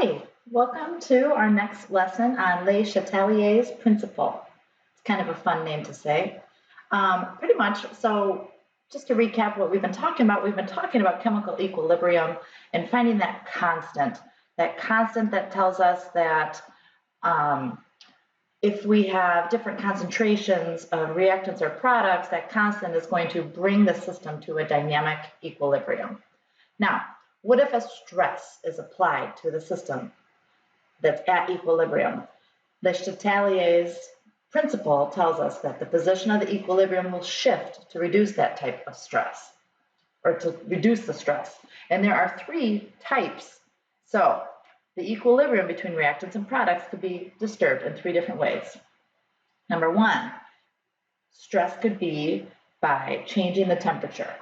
Hi, welcome to our next lesson on Chatellier's Principle. It's kind of a fun name to say. Pretty much, so just to recap what we've been talking about chemical equilibrium and finding that constant that tells us that if we have different concentrations of reactants or products, that constant is going to bring the system to a dynamic equilibrium. Now, what if a stress is applied to the system that's at equilibrium? The Chatellier's principle tells us that the position of the equilibrium will shift to reduce that type of stress, or to reduce the stress. And there are three types. So the equilibrium between reactants and products could be disturbed in three different ways. Number one, stress could be by changing the temperature.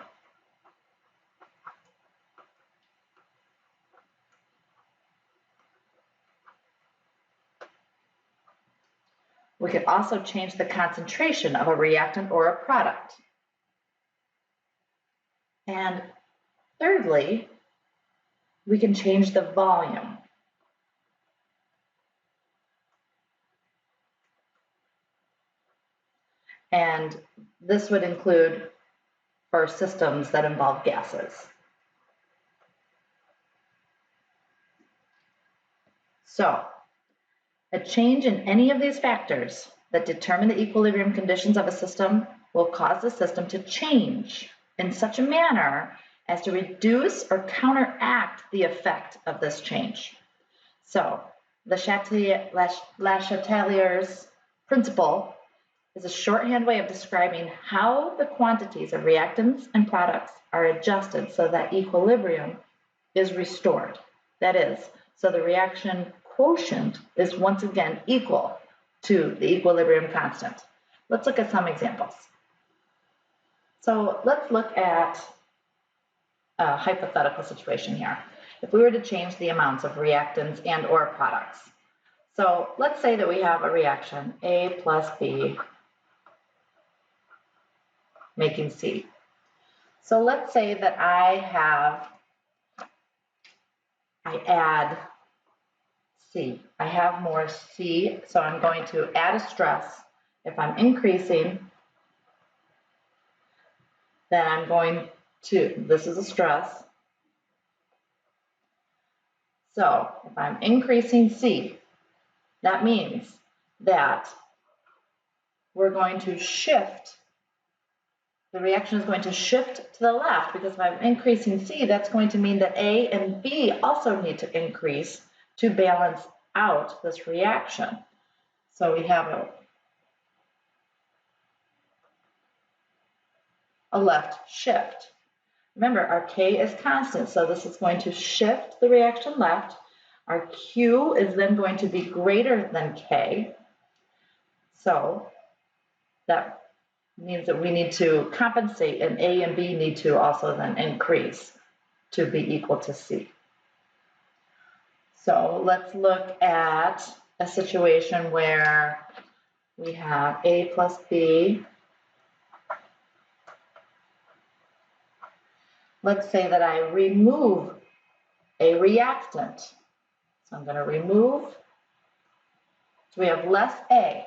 We could also change the concentration of a reactant or a product. And thirdly, we can change the volume. And this would include for systems that involve gases. So, a change in any of these factors that determine the equilibrium conditions of a system will cause the system to change in such a manner as to reduce or counteract the effect of this change. So, the Chatellier's principle is a shorthand way of describing how the quantities of reactants and products are adjusted so that equilibrium is restored. That is, so the reaction quotient is once again equal to the equilibrium constant. Let's look at some examples. So let's look at a hypothetical situation here. If we were to change the amounts of reactants and or products. So let's say that we have a reaction A plus B making C. So let's say that I add C. I have more C, so I'm going to add a stress. If I'm increasing, then I'm going to, this is a stress. So if I'm increasing C, that means that we're going to shift, the reaction is going to shift to the left, because if I'm increasing C, that's going to mean that A and B also need to increase to balance out this reaction. So we have a left shift. Remember, our K is constant, so this is going to shift the reaction left. Our Q is then going to be greater than K. So that means that we need to compensate, and A and B need to also then increase to be equal to C. So let's look at a situation where we have A plus B. Let's say that I remove a reactant. So I'm going to remove, so we have less A.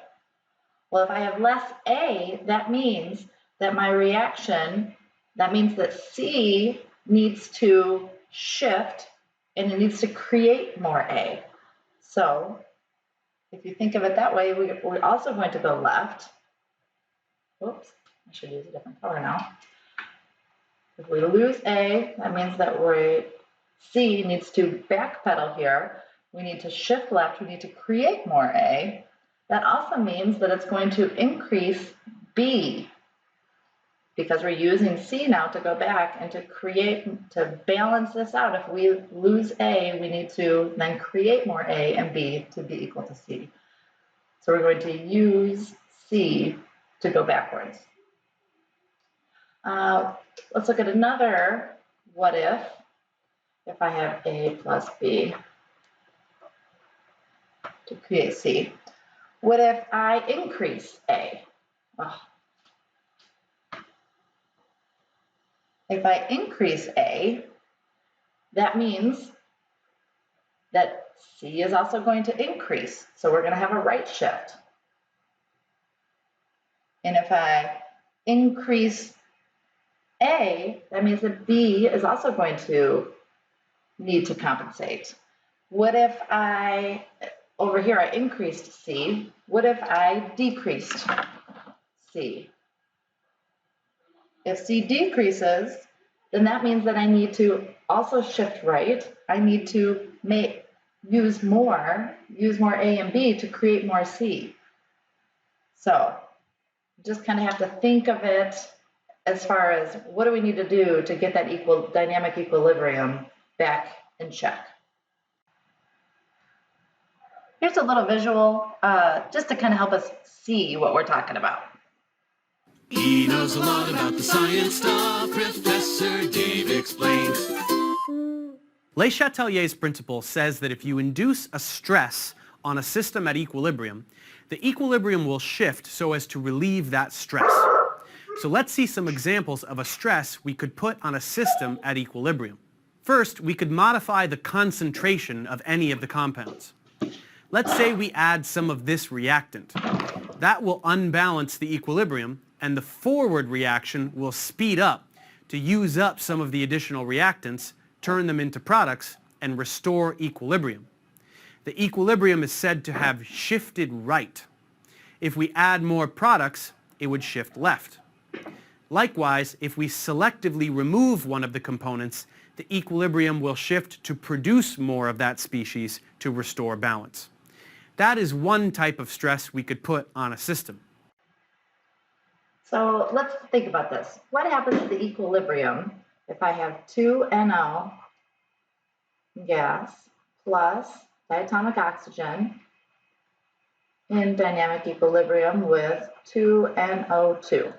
Well, if I have less A, that means that my reaction, that means that C needs to shift and it needs to create more A. So if you think of it that way, we're also going to go left. Oops, I should use a different color now. If we lose A, that means that C needs to backpedal here. We need to shift left. We need to create more A. That also means that it's going to increase B, because we're using C now to go back and to balance this out. If we lose A, we need to then create more A and B to be equal to C. So we're going to use C to go backwards. Let's look at another what if I have A plus B to create C. What if I increase A? Oh. If I increase A, that means that C is also going to increase. So we're going to have a right shift. And if I increase A, that means that B is also going to need to compensate. What if over here I increased C? What if I decreased C? If C decreases, then that means that I need to also shift right. I need to use more A and B to create more C. So just kind of have to think of it as far as what do we need to do to get that dynamic equilibrium back in check. Here's a little visual just to kind of help us see what we're talking about. He knows a lot about the science stuff, Professor Dave explains. Le Chatelier's principle says that if you induce a stress on a system at equilibrium, the equilibrium will shift so as to relieve that stress. So let's see some examples of a stress we could put on a system at equilibrium. First, we could modify the concentration of any of the compounds. Let's say we add some of this reactant. That will unbalance the equilibrium, and the forward reaction will speed up to use up some of the additional reactants, turn them into products, and restore equilibrium. The equilibrium is said to have shifted right. If we add more products, it would shift left. Likewise, if we selectively remove one of the components, the equilibrium will shift to produce more of that species to restore balance. That is one type of stress we could put on a system. So let's think about this. What happens to the equilibrium if I have 2NO gas plus diatomic oxygen in dynamic equilibrium with 2NO2?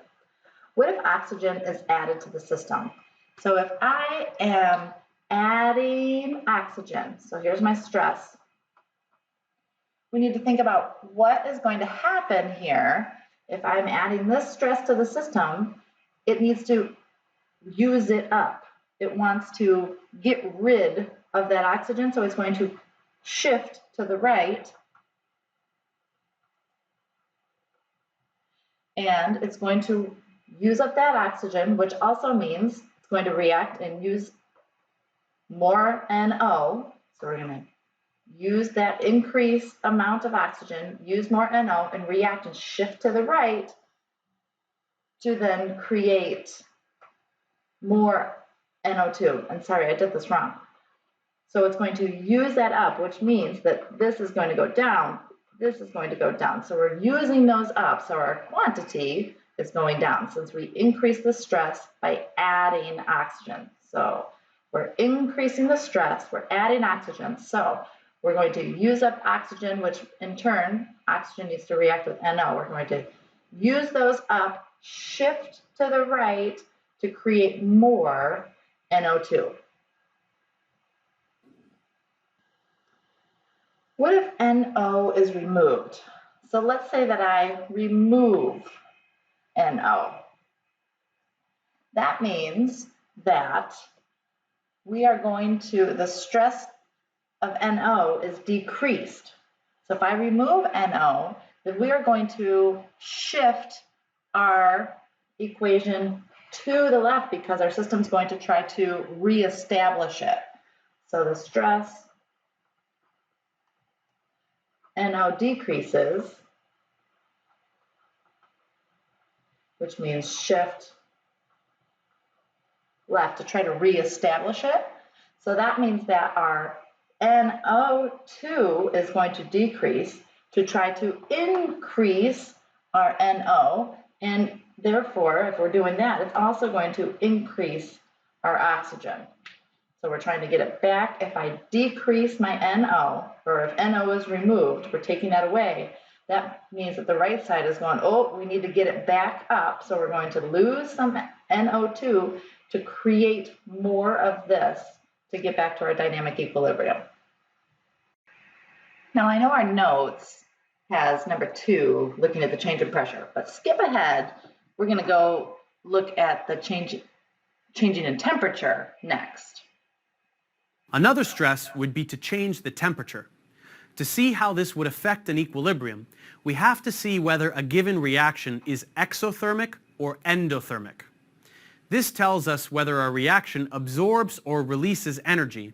What if oxygen is added to the system? So if I am adding oxygen, so here's my stress, we need to think about what is going to happen here. If I'm adding this stress to the system, it needs to use it up. It wants to get rid of that oxygen, so it's going to shift to the right, and it's going to use up that oxygen, which also means it's going to react and use more NO. So we're going to use that increased amount of oxygen, use more NO, and react and shift to the right to then create more NO2. And sorry, I did this wrong. So it's going to use that up, which means that this is going to go down, this is going to go down. So we're using those up, so our quantity is going down since we increase the stress by adding oxygen. So we're increasing the stress, we're adding oxygen. So we're going to use up oxygen, which in turn, oxygen needs to react with NO. We're going to use those up, shift to the right to create more NO2. What if NO is removed? So let's say that I remove NO. That means that we are going to, the stress of NO is decreased. So if I remove NO, then we are going to shift our equation to the left because our system's going to try to reestablish it. So the stress NO decreases, which means shift left to try to reestablish it. So that means that our NO2 is going to decrease to try to increase our NO, and therefore, if we're doing that, it's also going to increase our oxygen. So we're trying to get it back. If I decrease my NO, or if NO is removed, we're taking that away, that means that the right side is going, oh, we need to get it back up. So we're going to lose some NO2 to create more of this to get back to our dynamic equilibrium. Now I know our notes has number 2, looking at the change in pressure, but skip ahead. We're going to go look at the changing in temperature next. Another stress would be to change the temperature. To see how this would affect an equilibrium, we have to see whether a given reaction is exothermic or endothermic. This tells us whether a reaction absorbs or releases energy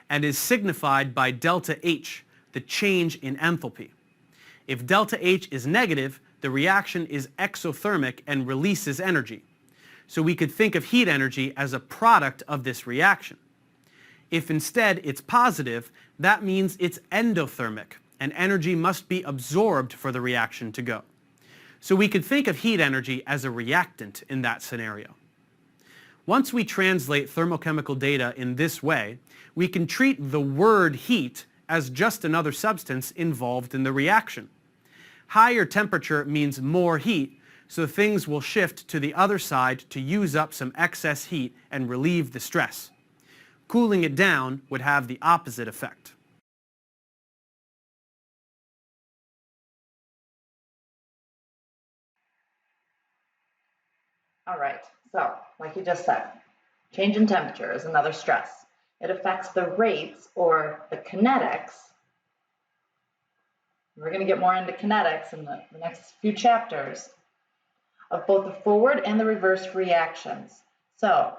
and is signified by delta H, the change in enthalpy. If delta H is negative, the reaction is exothermic and releases energy. So we could think of heat energy as a product of this reaction. If instead it's positive, that means it's endothermic, and energy must be absorbed for the reaction to go. So we could think of heat energy as a reactant in that scenario. Once we translate thermochemical data in this way, we can treat the word heat as just another substance involved in the reaction. Higher temperature means more heat, so things will shift to the other side to use up some excess heat and relieve the stress. Cooling it down would have the opposite effect. All right, so like you just said, change in temperature is another stress. It affects the rates or the kinetics. We're going to get more into kinetics in the next few chapters of both the forward and the reverse reactions. So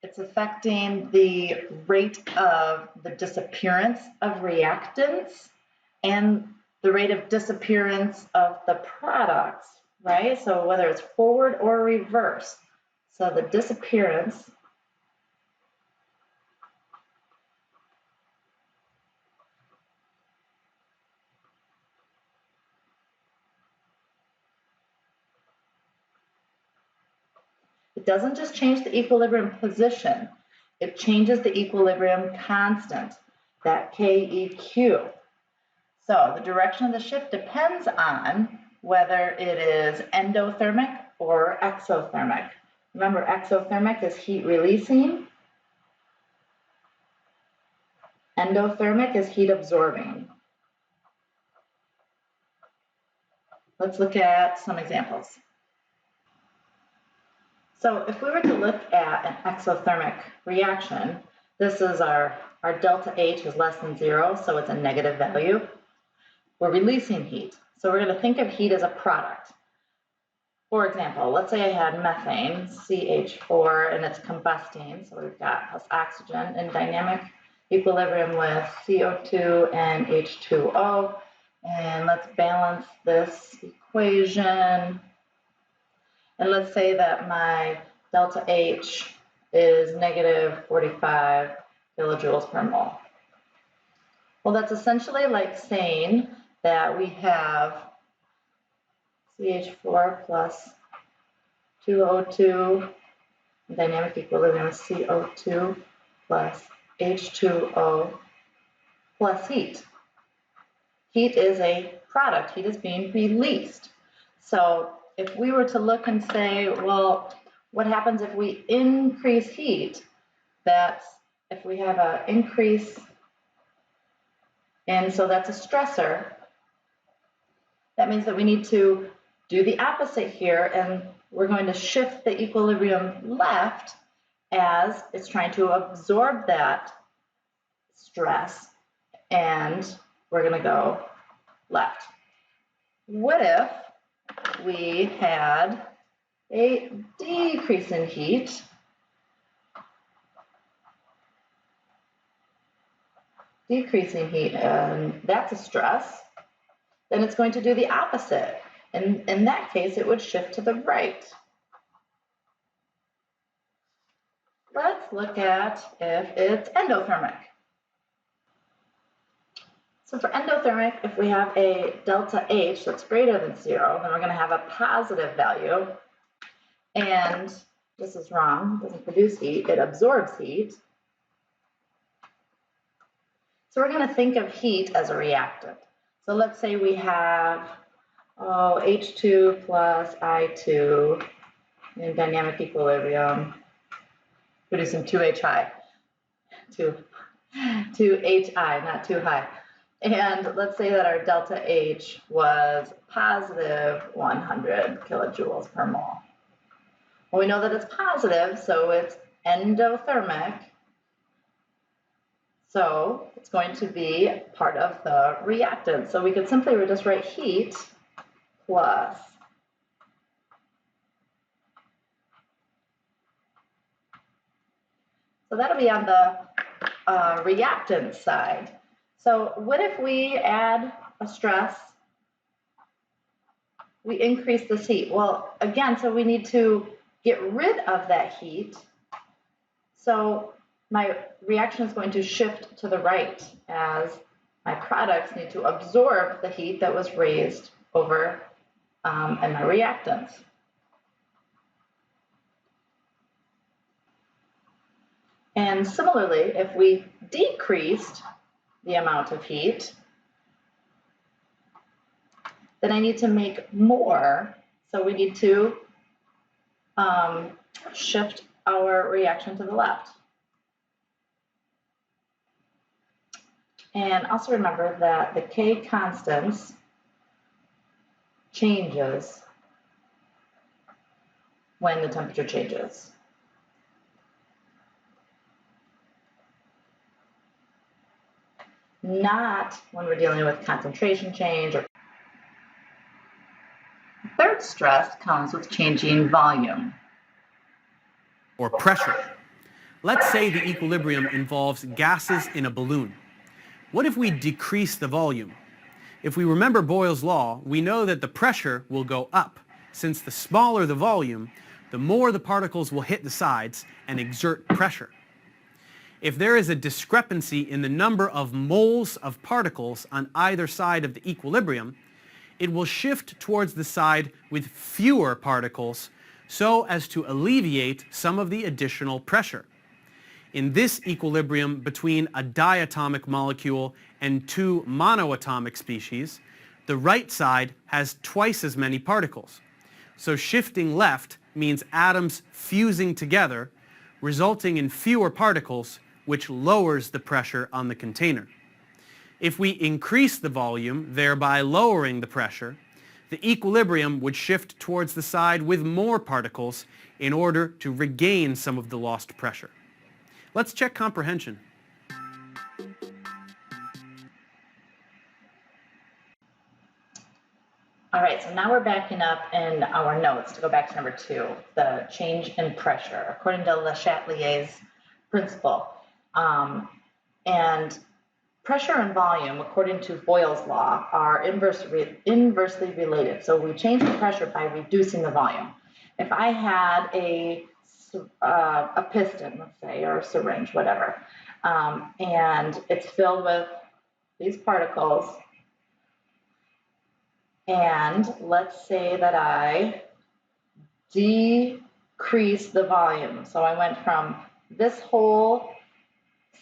it's affecting the rate of the disappearance of reactants and the rate of disappearance of the products, right? So whether it's forward or reverse. So the disappearance it doesn't just change the equilibrium position, it changes the equilibrium constant, that KEQ. So the direction of the shift depends on whether it is endothermic or exothermic. Remember, exothermic is heat releasing. Endothermic is heat absorbing. Let's look at some examples. So if we were to look at an exothermic reaction, this is our delta H is less than 0, so it's a negative value. We're releasing heat. So we're going to think of heat as a product. For example, let's say I had methane, CH4, and it's combusting. So we've got plus oxygen in dynamic equilibrium with CO2 and H2O. And let's balance this equation. And let's say that my delta H is negative 45 kilojoules per mole. Well, that's essentially like saying that we have CH4 plus 2O2 dynamic equilibrium of CO2 plus H2O plus heat. Heat is a product. Heat is being released. So if we were to look and say, well, what happens if we increase heat? That's if we have an increase, and so that's a stressor. That means that we need to do the opposite here, and we're going to shift the equilibrium left as it's trying to absorb that stress, and we're going to go left. What if we had a decrease in heat? Decreasing heat, and that's a stress. Then it's going to do the opposite. And in that case, it would shift to the right. Let's look at if it's endothermic. So for endothermic, if we have a delta H that's greater than 0, then we're going to have a positive value. And this is wrong. It doesn't produce heat. It absorbs heat. So we're going to think of heat as a reactant. So let's say we have H2 plus I2 in dynamic equilibrium, producing 2HI, 2HI, not too high. And let's say that our delta H was positive 100 kilojoules per mole. Well, we know that it's positive, so it's endothermic. So it's going to be part of the reactant. So we could simply just write heat plus so that'll be on the reactant side. So what if we add a stress? We increase this heat. Well, again, so we need to get rid of that heat. So my reaction is going to shift to the right as my products need to absorb the heat that was raised over in my reactants. And similarly, if we decreased the amount of heat, then I need to make more. So we need to shift our reaction to the left. And also remember that the K constants changes when the temperature changes. Not when we're dealing with concentration change. Third stress comes with changing volume. Or pressure. Let's say the equilibrium involves gases in a balloon. What if we decrease the volume? If we remember Boyle's law, we know that the pressure will go up, since the smaller the volume, the more the particles will hit the sides and exert pressure. If there is a discrepancy in the number of moles of particles on either side of the equilibrium, it will shift towards the side with fewer particles so as to alleviate some of the additional pressure. In this equilibrium between a diatomic molecule and two monoatomic species, the right side has twice as many particles. So shifting left means atoms fusing together, resulting in fewer particles, which lowers the pressure on the container. If we increase the volume, thereby lowering the pressure, the equilibrium would shift towards the side with more particles in order to regain some of the lost pressure. Let's check comprehension. All right, so now we're backing up in our notes to go back to number 2, the change in pressure, according to Le Chatelier's principle. And pressure and volume, according to Boyle's law, are inversely related. So we change the pressure by reducing the volume. If I had a piston, let's say, or a syringe, whatever, and it's filled with these particles, and let's say that I decrease the volume. So I went from this whole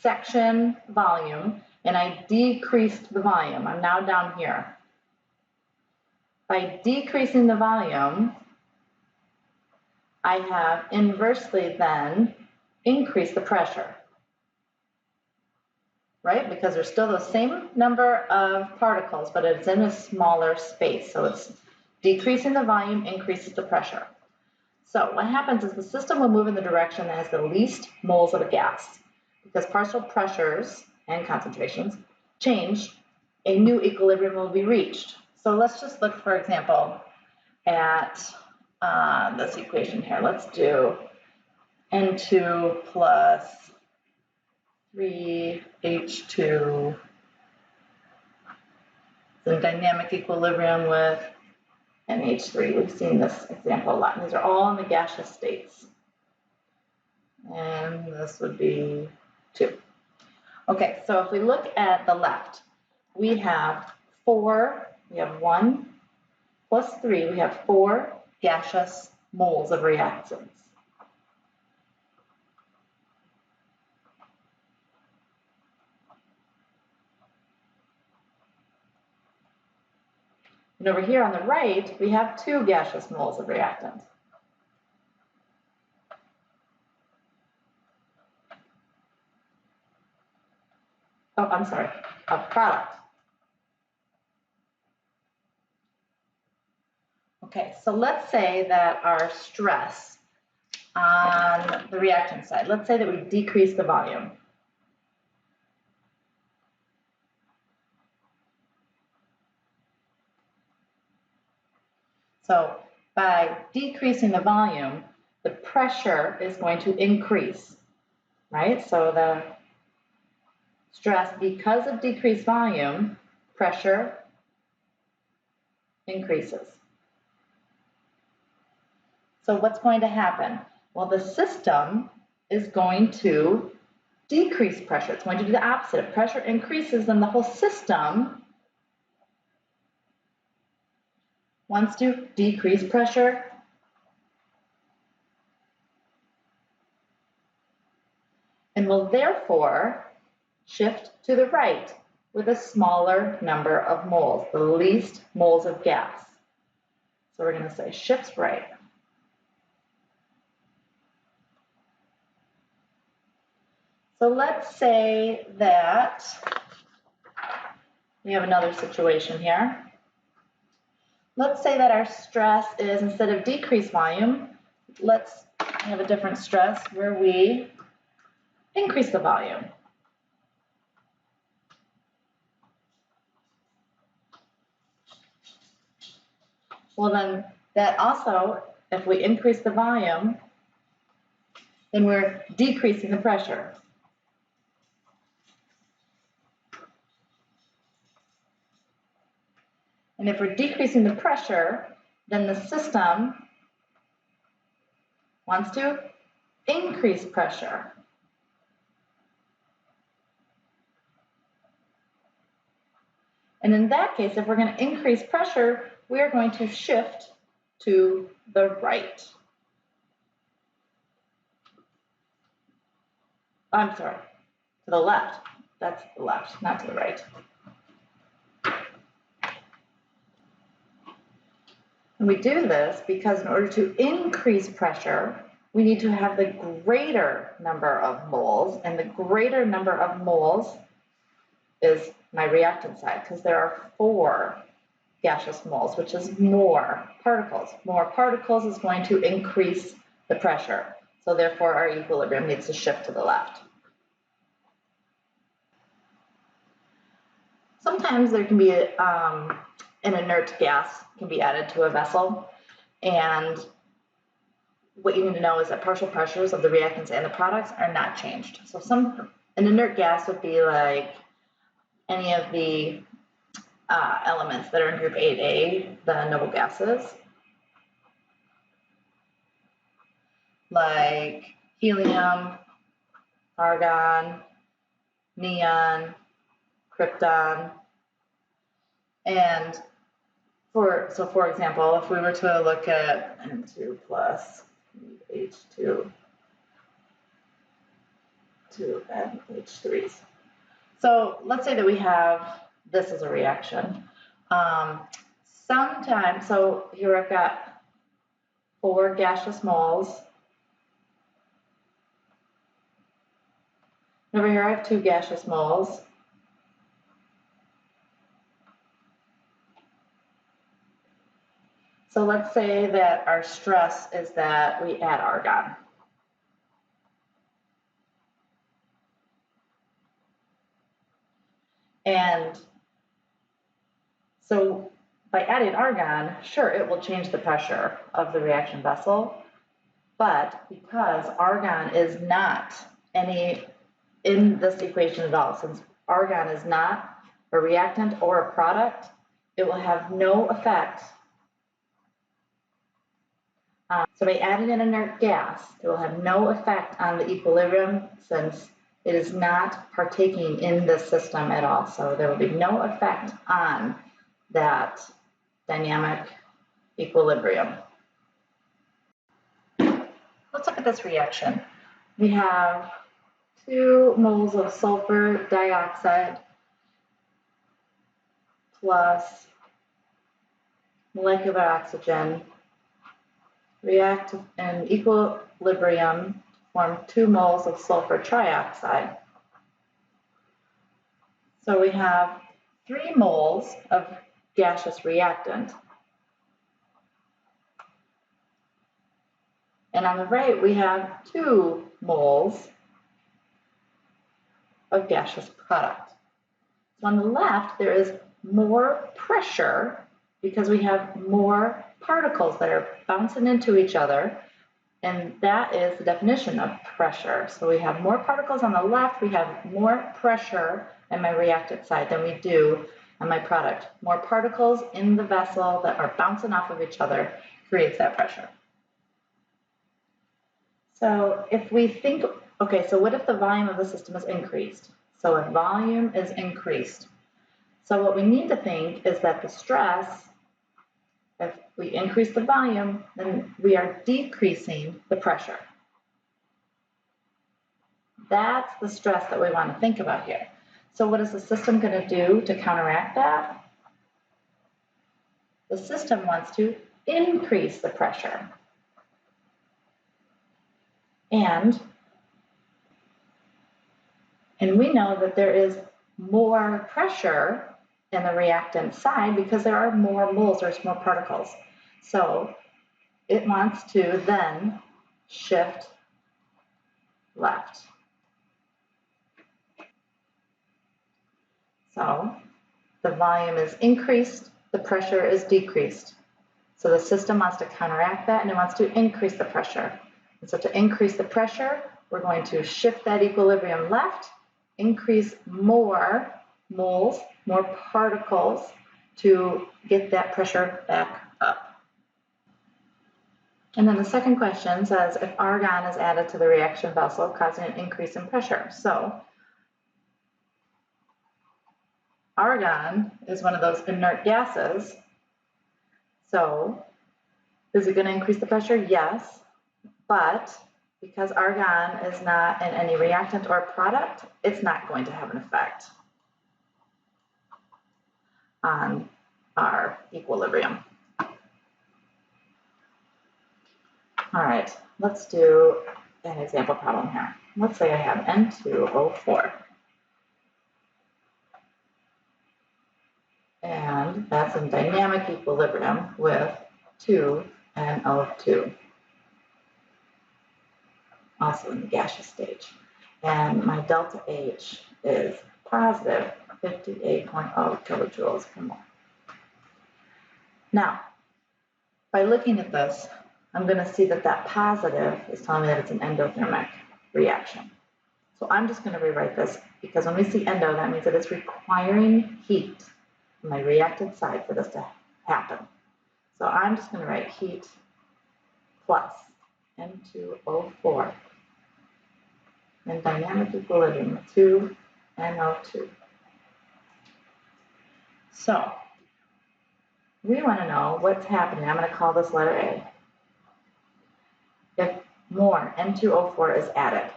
section volume, and I decreased the volume. I'm now down here. By decreasing the volume, I have inversely then increased the pressure, right? Because there's still the same number of particles, but it's in a smaller space. So it's decreasing the volume, increases the pressure. So what happens is the system will move in the direction that has the least moles of a gas. Because partial pressures and concentrations change, a new equilibrium will be reached. So let's just look, for example, at this equation here. Let's do N2 plus 3H2 in dynamic equilibrium with NH3. We've seen this example a lot. These are all in the gaseous states. And this would be 2. Okay, so if we look at the left, we have 4, we have 1 plus 3, we have 4 gaseous moles of reactants. And over here on the right, we have 2 gaseous moles of reactant. Oh, I'm sorry, of product. Okay, so let's say that our stress on the reactant side, let's say that we decrease the volume. So by decreasing the volume, the pressure is going to increase, right? So the stress, because of decreased volume, pressure increases. So what's going to happen? Well, the system is going to decrease pressure. It's going to do the opposite. If pressure increases, then the whole system wants to decrease pressure and will therefore shift to the right with a smaller number of moles, the least moles of gas. So we're going to say shifts right. So let's say that we have another situation here. Let's say that our stress is, instead of decreased volume, let's have a different stress where we increase the volume. Well, then that also, if we increase the volume, then we're decreasing the pressure. And if we're decreasing the pressure, then the system wants to increase pressure. And in that case, if we're going to increase pressure, we are going to shift to the right. I'm sorry, to the left. That's the left, not to the right. And we do this because in order to increase pressure, we need to have the greater number of moles, and the greater number of moles is my reactant side, because there are 4 gaseous moles, which is more particles. More particles is going to increase the pressure. So therefore, our equilibrium needs to shift to the left. Sometimes there can be an inert gas can be added to a vessel, and what you need to know is that partial pressures of the reactants and the products are not changed. So an inert gas would be like any of the elements that are in group 8A, the noble gases, like helium, argon, neon, krypton. And for example, if we were to look at N2 plus H2 to NH3s. So let's say that we have this as a reaction. Sometimes, so here I've got 4 gaseous moles. Over here I have 2 gaseous moles. So let's say that our stress is that we add argon. And so by adding argon, sure, it will change the pressure of the reaction vessel, but because argon is not any in this equation at all, since argon is not a reactant or a product, it will have no effect. So by adding an inert gas, it will have no effect on the equilibrium, since it is not partaking in the system at all. So there will be no effect on that dynamic equilibrium. Let's look at this reaction. We have 2 moles of sulfur dioxide plus molecular oxygen react in equilibrium, form 2 moles of sulfur trioxide. So we have 3 moles of gaseous reactant. And on the right, we have 2 moles of gaseous product. So on the left, there is more pressure because we have more particles that are bouncing into each other, and that is the definition of pressure. So we have more particles on the left, we have more pressure in my reactant side than we do on my product. More particles in the vessel that are bouncing off of each other creates that pressure. So if we think, okay, so what if the volume of the system is increased? So if volume is increased, so what we need to think is that the stress, if we increase the volume, then we are decreasing the pressure. That's the stress that we want to think about here. So what is the system going to do to counteract that? The system wants to increase the pressure. And we know that there is more pressure in the reactant side because there are more moles, there's more particles. So it wants to then shift left. So the volume is increased, the pressure is decreased. So the system wants to counteract that and it wants to increase the pressure. And so to increase the pressure, we're going to shift that equilibrium left, increase more moles, more particles to get that pressure back up. And then the second question says if argon is added to the reaction vessel, causing an increase in pressure. So argon is one of those inert gases. So is it going to increase the pressure? Yes. But because argon is not in any reactant or product, it's not going to have an effect on our equilibrium. All right, let's do an example problem here. Let's say I have N2O4. And that's in dynamic equilibrium with 2NO2. Also in the gaseous stage. And my delta H is positive 58.0 kilojoules per mole. Now, by looking at this, I'm going to see that that positive is telling me that it's an endothermic reaction. So I'm just going to rewrite this because when we see endo, that means that it's requiring heat on my reactant side for this to happen. So I'm just going to write heat plus N2O4 in dynamic equilibrium with 2NO2. So we want to know what's happening. I'm going to call this letter A. If more N2O4 is added.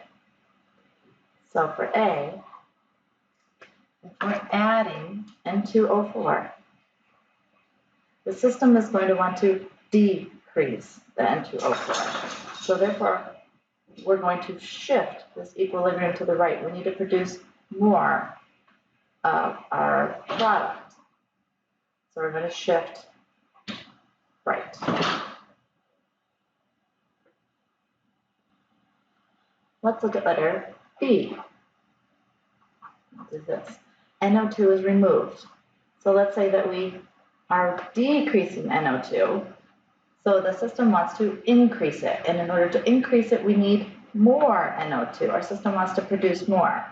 So for A, if we're adding N2O4, the system is going to want to decrease the N2O4. So therefore, we're going to shift this equilibrium to the right. We need to produce more of our product. So we're going to shift right. Let's look at letter B. What is this? NO2 is removed. So let's say that we are decreasing NO2. So the system wants to increase it. And in order to increase it, we need more NO2. Our system wants to produce more.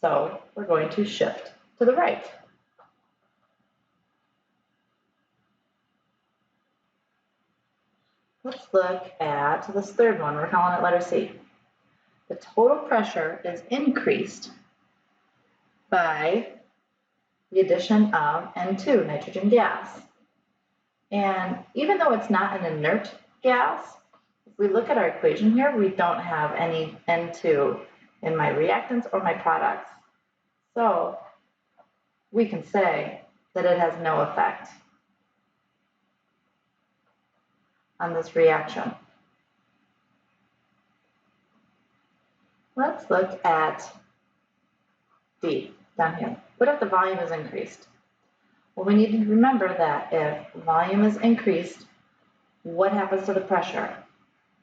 So we're going to shift to the right. Let's look at this third one. We're calling it letter C. The total pressure is increased by the addition of N2, nitrogen gas. And even though it's not an inert gas, if we look at our equation here, we don't have any N2 in my reactants or my products. So we can say that it has no effect on this reaction. Let's look at D down here. What if the volume is increased? Well, we need to remember that if volume is increased, what happens to the pressure?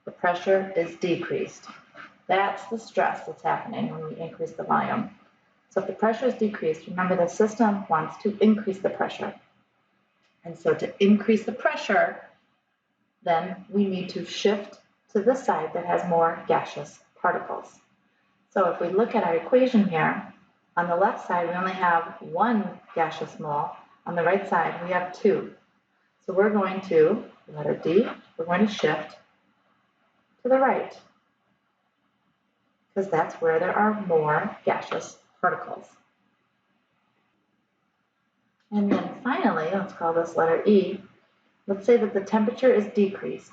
The pressure is decreased. That's the stress that's happening when we increase the volume. So if the pressure is decreased, remember the system wants to increase the pressure. And so to increase the pressure, then we need to shift to the side that has more gaseous particles. So if we look at our equation here, on the left side we only have 1 gaseous mole. On the right side we have 2. So we're going to, letter D, we're going to shift to the right, because that's where there are more gaseous particles. And then finally, let's call this letter E. Let's say that the temperature is decreased.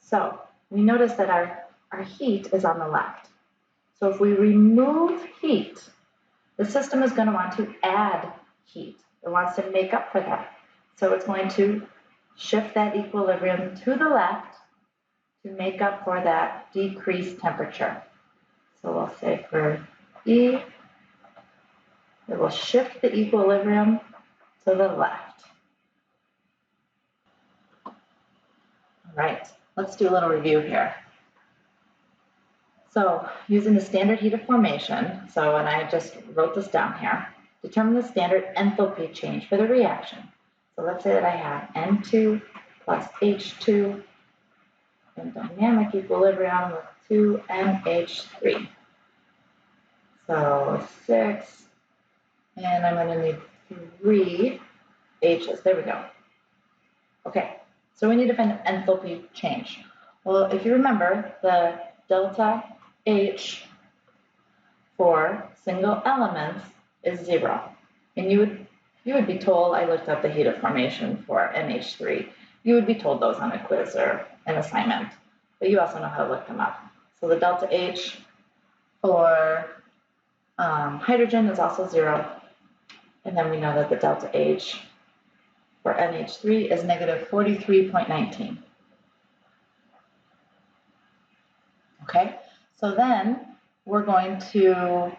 So we notice that our heat is on the left. So if we remove heat, the system is going to want to add heat. It wants to make up for that. So it's going to shift that equilibrium to the left to make up for that decreased temperature. So we'll say for E, it will shift the equilibrium to the left. All right, let's do a little review here. So using the standard heat of formation, so and I just wrote this down here, determine the standard enthalpy change for the reaction. So let's say that I have N2 plus H2 in dynamic equilibrium with 2NH3. So 6, and I'm going to need 3 H's. There we go. Okay, so we need to find an enthalpy change. Well, if you remember, the delta H for single elements is 0. And you would be told, I looked up the heat of formation for NH3. You would be told those on a quiz or an assignment, but you also know how to look them up. So the delta H for hydrogen is also 0. And then we know that the delta H for NH3 is negative 43.19. Okay, so then we're going to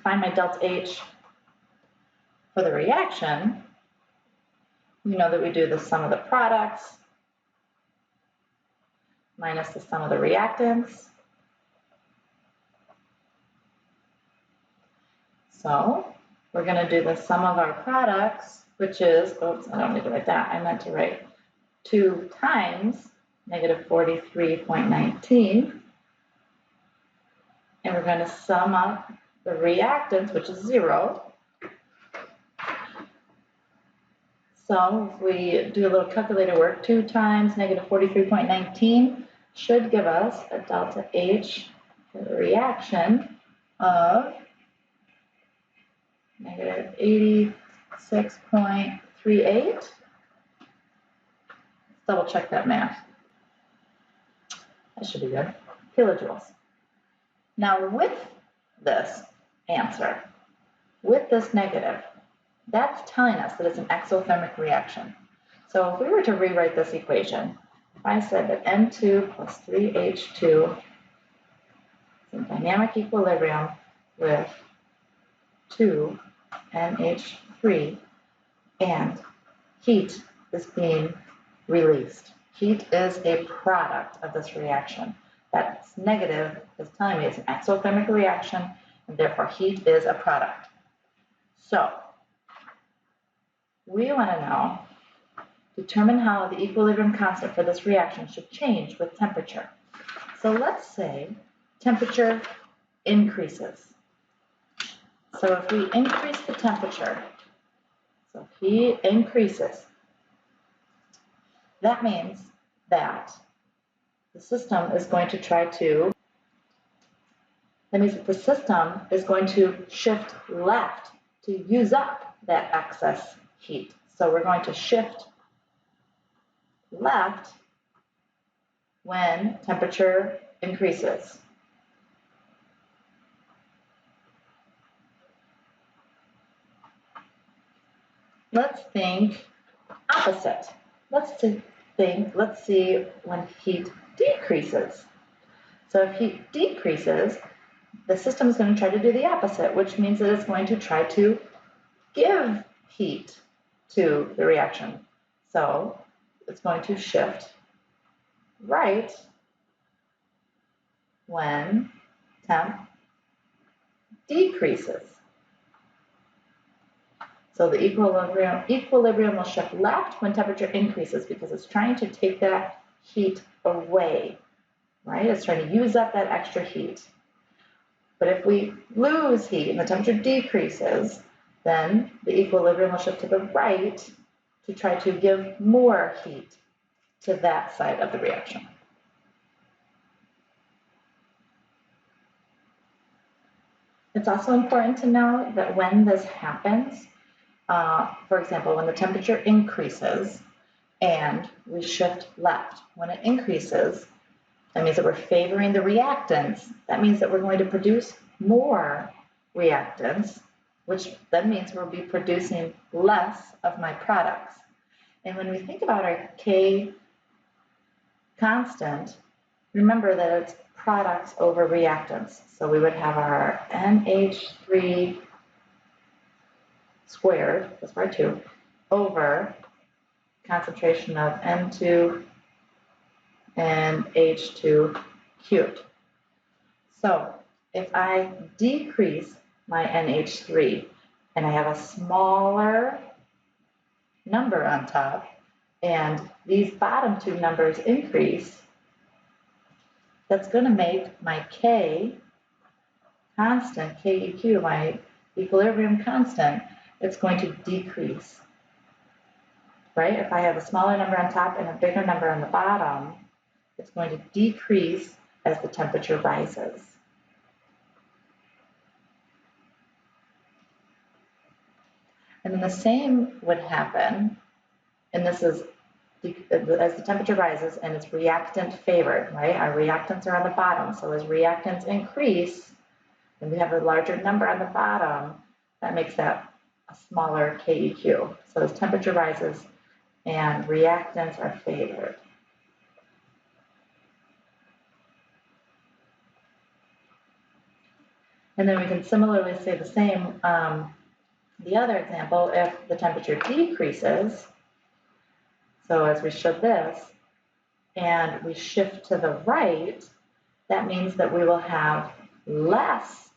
find my delta H for the reaction. You know that we do the sum of the products minus the sum of the reactants. So we're going to do the sum of our products, which is, oops, I don't need to write that. I meant to write 2 times negative 43.19. And we're going to sum up the reactants, which is 0. So if we do a little calculator work, 2 times negative 43.19 should give us a delta H for the reaction of negative 86.38. Let's double check that math. That should be good. Kilojoules. Now with this answer, with this negative, that's telling us that it's an exothermic reaction. So if we were to rewrite this equation, if I said that N2 plus 3H2 is in dynamic equilibrium with 2NH3 and heat is being released. Heat is a product of this reaction. That's negative is telling me it's an exothermic reaction, and therefore heat is a product. So we want to know, determine how the equilibrium constant for this reaction should change with temperature. So let's say temperature increases. So if we increase the temperature, so heat increases, that means that the system is going to shift left to use up that excess heat. So we're going to shift left when temperature increases. Let's think opposite. Let's see when heat decreases. So if heat decreases, the system is going to try to do the opposite, which means that it's going to try to give heat to the reaction. So it's going to shift right when temp decreases. So the equilibrium will shift left when temperature increases because it's trying to take that heat away, right? It's trying to use up that extra heat. But if we lose heat and the temperature decreases, then the equilibrium will shift to the right to try to give more heat to that side of the reaction. It's also important to know that when this happens, for example, when the temperature increases and we shift left, when it increases, that means that we're favoring the reactants. That means that we're going to produce more reactants, which then means we'll be producing less of my products. And when we think about our K constant, remember that it's products over reactants. So we would have our NH3 squared, that's part 2, over concentration of N2 and H2 cubed. So if I decrease my NH3 and I have a smaller number on top and these bottom 2 numbers increase, that's going to make my K constant, KEQ, my equilibrium constant, it's going to decrease, right? If I have a smaller number on top and a bigger number on the bottom, it's going to decrease as the temperature rises. And then the same would happen, and this is as the temperature rises and it's reactant favored, right? Our reactants are on the bottom. So as reactants increase, and we have a larger number on the bottom, that makes that a smaller KEQ. So as temperature rises and reactants are favored. And then we can similarly say the same, the other example, if the temperature decreases, so as we show this, and we shift to the right, that means that we will have less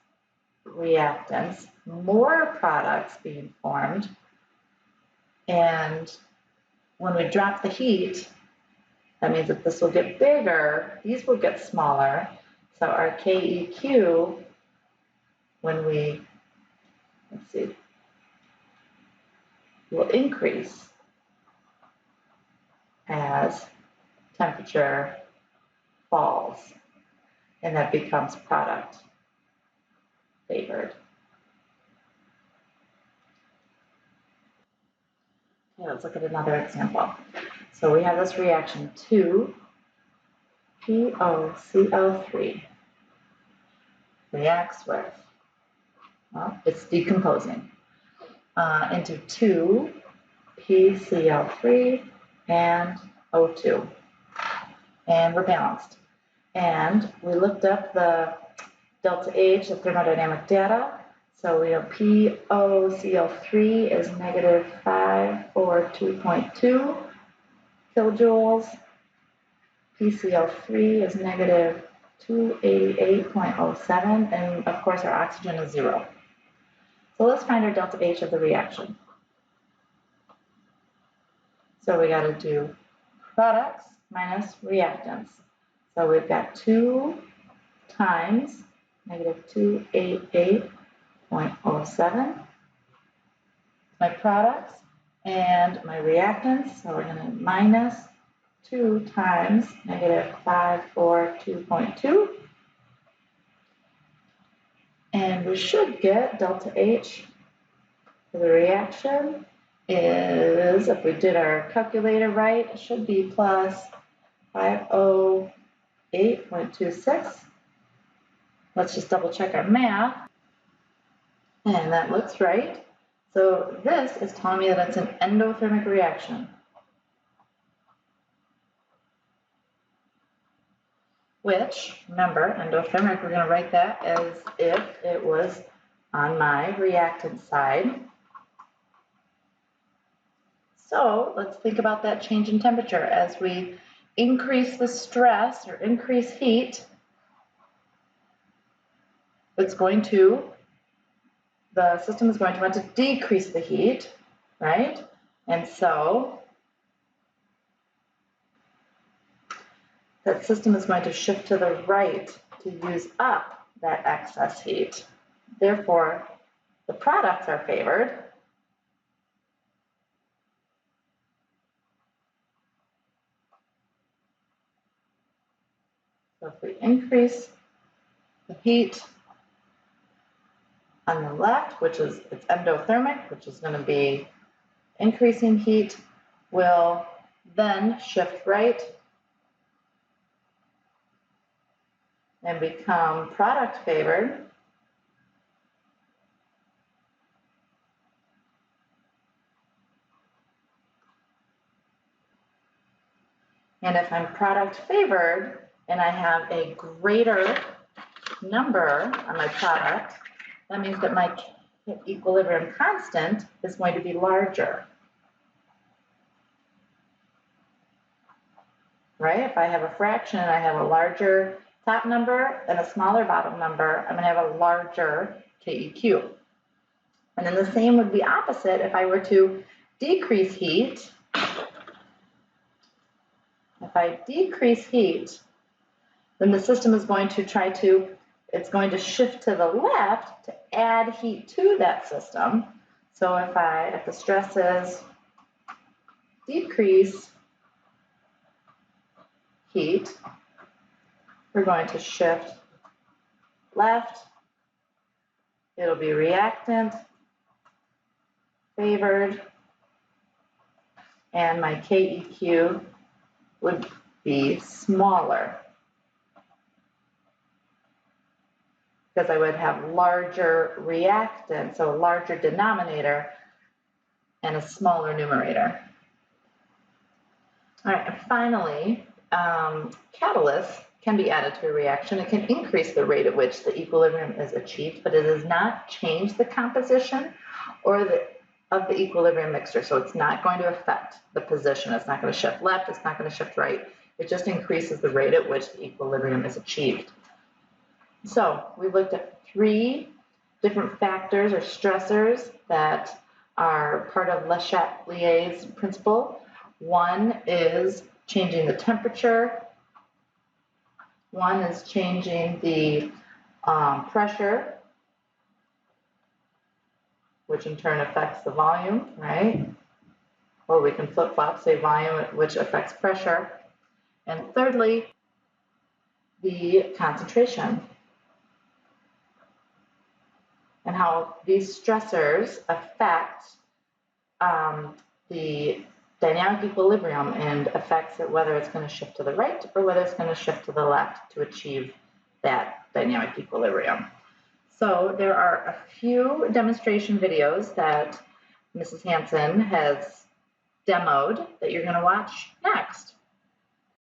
reactants, more products being formed, and when we drop the heat, that means that this will get bigger, these will get smaller, so our KEQ, when we, let's see, will increase as temperature falls, and that becomes product favored. Okay, let's look at another example. So we have this reaction 2POCl3 reacts with, well, it's decomposing into 2PCl3 and O2. And we're balanced. And we looked up the delta H, the thermodynamic data. So we have POCl3 is negative 542.2 kilojoules. PCl3 is negative 288.07. And of course, our oxygen is 0. So let's find our delta H of the reaction. So we got to do products minus reactants. So we've got 2 times negative 288.07, my products, and my reactants. So we're going to minus 2 times negative 542.2. And we should get delta H for the reaction is, if we did our calculator right, it should be plus 508.26. Let's just double check our math. And that looks right. So this is telling me that it's an endothermic reaction. Which, remember, endothermic, we're going to write that as if it was on my reactant side. So let's think about that change in temperature. As we increase the stress or increase heat, it's going to the system is going to want to decrease the heat, right? And so that system is going to shift to the right to use up that excess heat. Therefore, the products are favored. So if we increase the heat on the left, which is it's endothermic, which is going to be increasing heat, will then shift right and become product favored. And if I'm product favored and I have a greater number on my product, that means that my equilibrium constant is going to be larger. Right? If I have a fraction and I have a larger top number and a smaller bottom number, I'm going to have a larger KEQ. And then the same would be opposite if I were to decrease heat. If I decrease heat, then the system is going to it's going to shift to the left to add heat to that system. So if the stress is decrease heat, we're going to shift left. It'll be reactant favored, and my KEQ would be smaller because I would have larger reactant, so a larger denominator and a smaller numerator. All right, and finally, catalysts can be added to a reaction. It can increase the rate at which the equilibrium is achieved, but it does not change the composition of the equilibrium mixture. So it's not going to affect the position. It's not going to shift left. It's not going to shift right. It just increases the rate at which the equilibrium is achieved. So we looked at 3 different factors or stressors that are part of Le Chatelier's principle. One is changing the temperature. One is changing the pressure, which in turn affects the volume, right? Or we can flip-flop, say volume, which affects pressure. And thirdly, the concentration and how these stressors affect the dynamic equilibrium and affects it whether it's going to shift to the right or whether it's going to shift to the left to achieve that dynamic equilibrium. So there are a few demonstration videos that Mrs. Hansen has demoed that you're going to watch next.